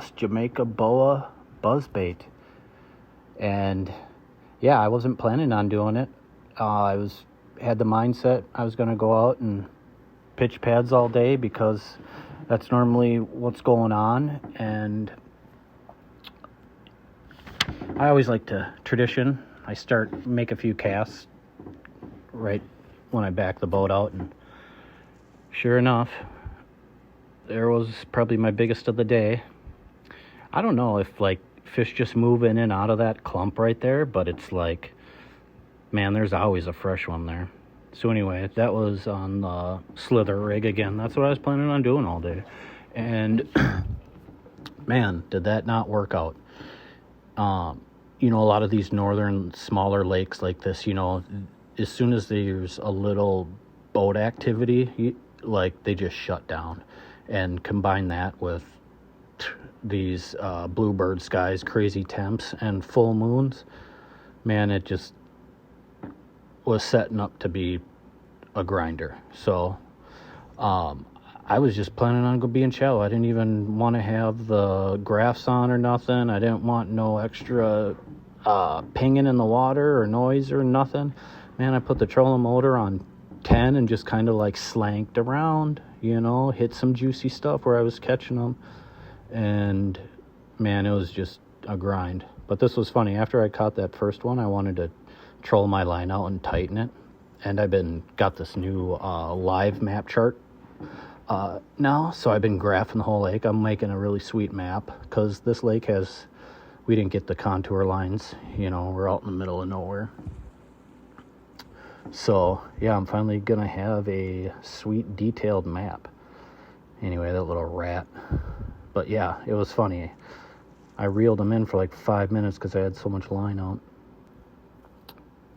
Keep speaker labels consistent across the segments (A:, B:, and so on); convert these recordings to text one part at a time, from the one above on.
A: CAST Jamaica boa buzzbait. And yeah, I wasn't planning on doing it. I had the mindset I was going to go out and pitch pads all day because that's normally what's going on. And I always like to tradition. I make a few casts right when I back the boat out, and sure enough, there was probably my biggest of the day. I don't know if like fish just move in and out of that clump right there, but it's like, man, there's always a fresh one there. So anyway, that was on the slither rig again. That's what I was planning on doing all day. And man, did that not work out. You know, a lot of these northern smaller lakes like this, you know, as soon as there's a little boat activity, like they just shut down. And combine that with these bluebird skies, crazy temps, and full moons, man, it just was setting up to be a grinder. So I was just planning on being shallow. I didn't even want to have the graphs on or nothing. I didn't want no extra pinging in the water or noise or nothing. Man, I put the trolling motor on 10 and just kind of like slanked around, you know, hit some juicy stuff where I was catching them. And man, it was just a grind. But this was funny. After I caught that first one, I wanted to troll my line out and tighten it. And got this new live map chart now. So I've been graphing the whole lake. I'm making a really sweet map because this lake we didn't get the contour lines, you know, we're out in the middle of nowhere. So yeah, I'm finally gonna have a sweet detailed map. Anyway, that little rat. But yeah, it was funny. I reeled them in for like 5 minutes because I had so much line out.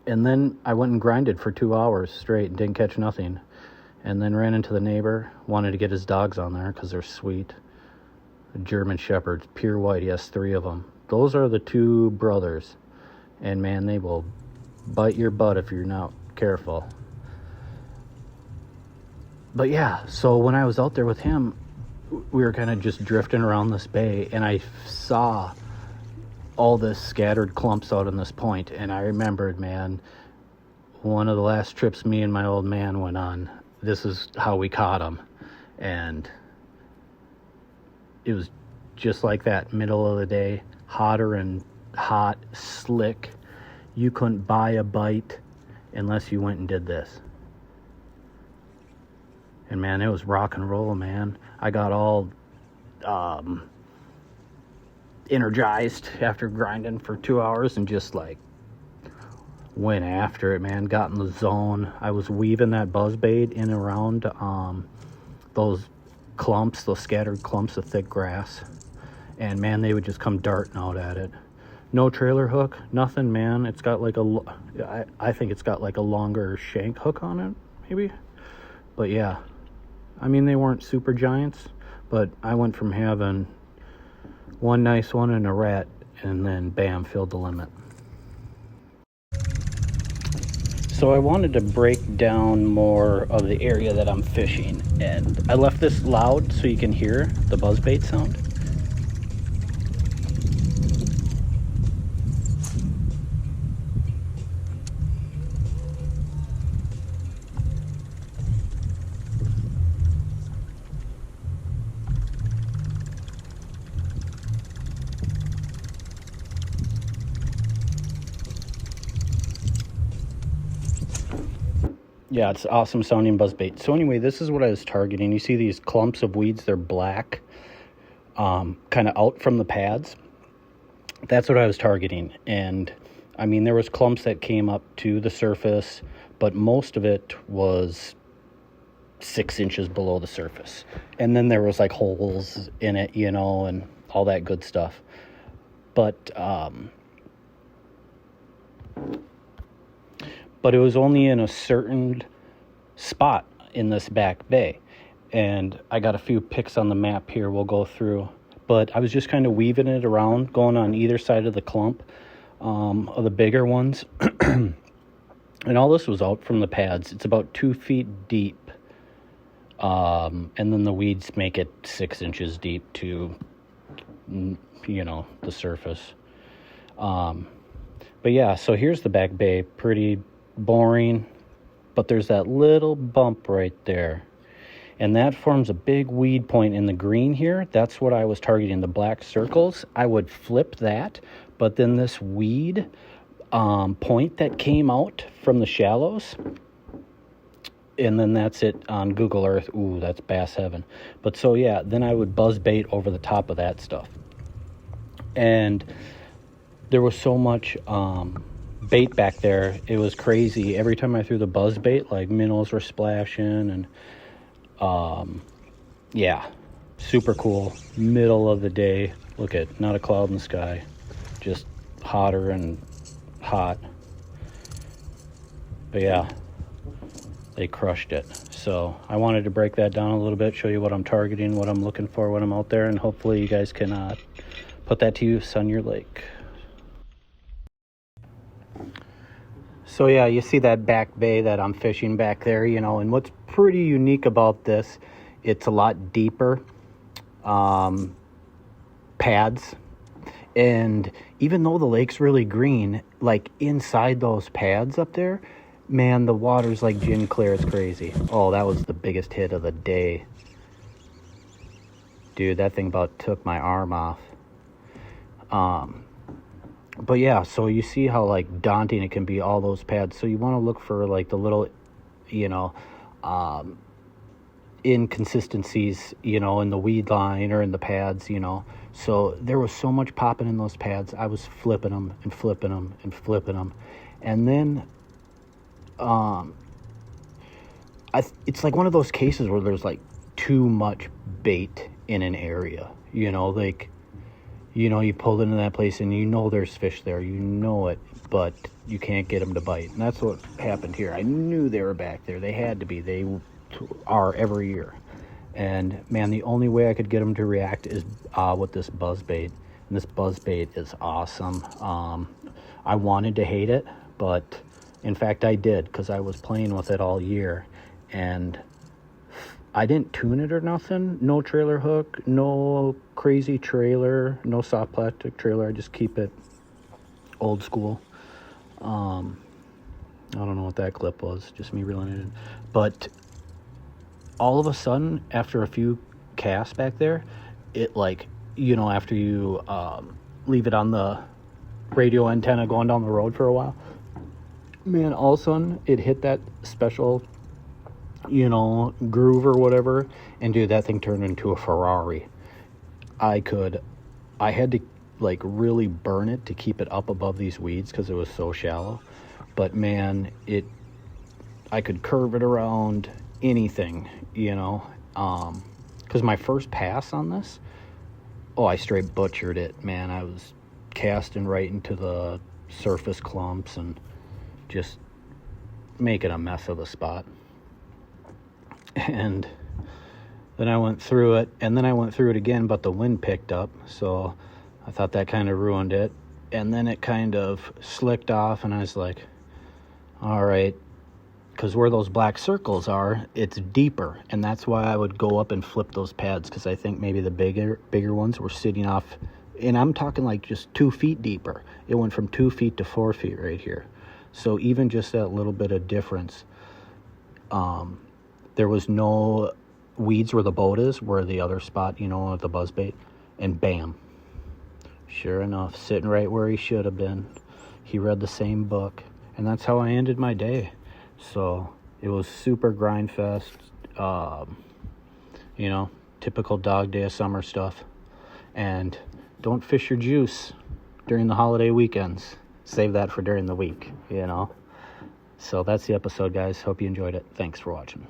A: And then I went and grinded for 2 hours straight and didn't catch nothing. And then ran into the neighbor, wanted to get his dogs on there because they're sweet. German Shepherds, pure white, he has 3 of them. Those are the 2 brothers. And man, they will bite your butt if you're not careful. But yeah, so when I was out there with him, we were kind of just drifting around this bay, and I saw all this scattered clumps out on this point, and I remembered, man, one of the last trips me and my old man went on, this is how we caught them. And it was just like that, middle of the day, hotter and hot, slick. You couldn't buy a bite unless you went and did this. And man, it was rock and roll, man. I got all energized after grinding for 2 hours and just like went after it, man. Got in the zone. I was weaving that buzzbait in and around those clumps, those scattered clumps of thick grass. And man, they would just come darting out at it. No trailer hook, nothing, man. It's got like I think it's got like a longer shank hook on it, maybe. But yeah, I mean, they weren't super giants, but I went from having one nice one and a rat, and then bam, filled the limit. So I wanted to break down more of the area that I'm fishing, and I left this loud so you can hear the buzzbait sound. Yeah, it's awesome sounding buzzbait. So anyway, this is what I was targeting. You see these clumps of weeds, they're black, kind of out from the pads. That's what I was targeting. And I mean, there was clumps that came up to the surface, but most of it was 6 inches below the surface. And then there was like holes in it, you know, and all that good stuff. But it was only in a certain spot in this back bay. And I got a few pics on the map here we'll go through. But I was just kind of weaving it around, going on either side of the clump of the bigger ones. And all this was out from the pads. It's about 2 feet deep. And then the weeds make it 6 inches deep to the surface. But yeah, so here's the back bay. Pretty boring, but there's that little bump right there. And that forms a big weed point in the green here. That's what I was targeting, the black circles. I would flip that, but then this weed point that came out from the shallows, and then that's it on Google Earth. Ooh, that's bass heaven. But so yeah, then I would buzz bait over the top of that stuff. And there was so much bait back there, it was crazy. Every time I threw the buzz bait, like minnows were splashing, and yeah, super cool. Middle of the day, look at, not a cloud in the sky, just hotter and hot. But yeah, they crushed it. So I wanted to break that down a little bit, show you what I'm targeting, what I'm looking for when I'm out there, and hopefully you guys can put that to use on your lake. So yeah, you see that back bay that I'm fishing back there, and what's pretty unique about this, it's a lot deeper pads. And even though the lake's really green, like inside those pads up there, man, the water's like gin clear. It's crazy. Oh, that was the biggest hit of the day. Dude, that thing about took my arm off. But yeah, so you see how like daunting it can be, all those pads. So you want to look for like the little, inconsistencies, in the weed line or in the pads, So there was so much popping in those pads. I was flipping them and flipping them and flipping them. And then it's like one of those cases where there's like too much bait in an area, like, you pulled into that place and there's fish there, but you can't get them to bite. And that's what happened here. I knew they were back there. They had to be. They are every year. And man, the only way I could get them to react is with this buzzbait. And this buzzbait is awesome. I wanted to hate it, but in fact I did, because I was playing with it all year. And I didn't tune it or nothing. No trailer hook, no crazy trailer, no soft plastic trailer. I just keep it old school. I don't know what that clip was, just me reeling it in. But all of a sudden, after a few casts back there, it like, after you leave it on the radio antenna going down the road for a while, man, all of a sudden it hit that special groove or whatever, and dude, that thing turned into a Ferrari. I had to like really burn it to keep it up above these weeds because it was so shallow. But man, I could curve it around anything, because my first pass on this, I straight butchered it, man. I was casting right into the surface clumps and just making a mess of the spot. And then I went through it, and then I went through it again, but the wind picked up, so I thought that kind of ruined it. And then it kind of slicked off, and I was like, all right, because where those black circles are, it's deeper, and that's why I would go up and flip those pads, because I think maybe the bigger ones were sitting off, and I'm talking like just 2 feet deeper. It went from 2 feet to 4 feet right here. So even just that little bit of difference, there was no weeds where the boat is, where the other spot, at the buzzbait, and bam, sure enough, sitting right where he should have been. He read the same book, and that's how I ended my day. So it was super grind fest, typical dog day of summer stuff. And don't fish your juice during the holiday weekends. Save that for during the week, So that's the episode, guys. Hope you enjoyed it. Thanks for watching.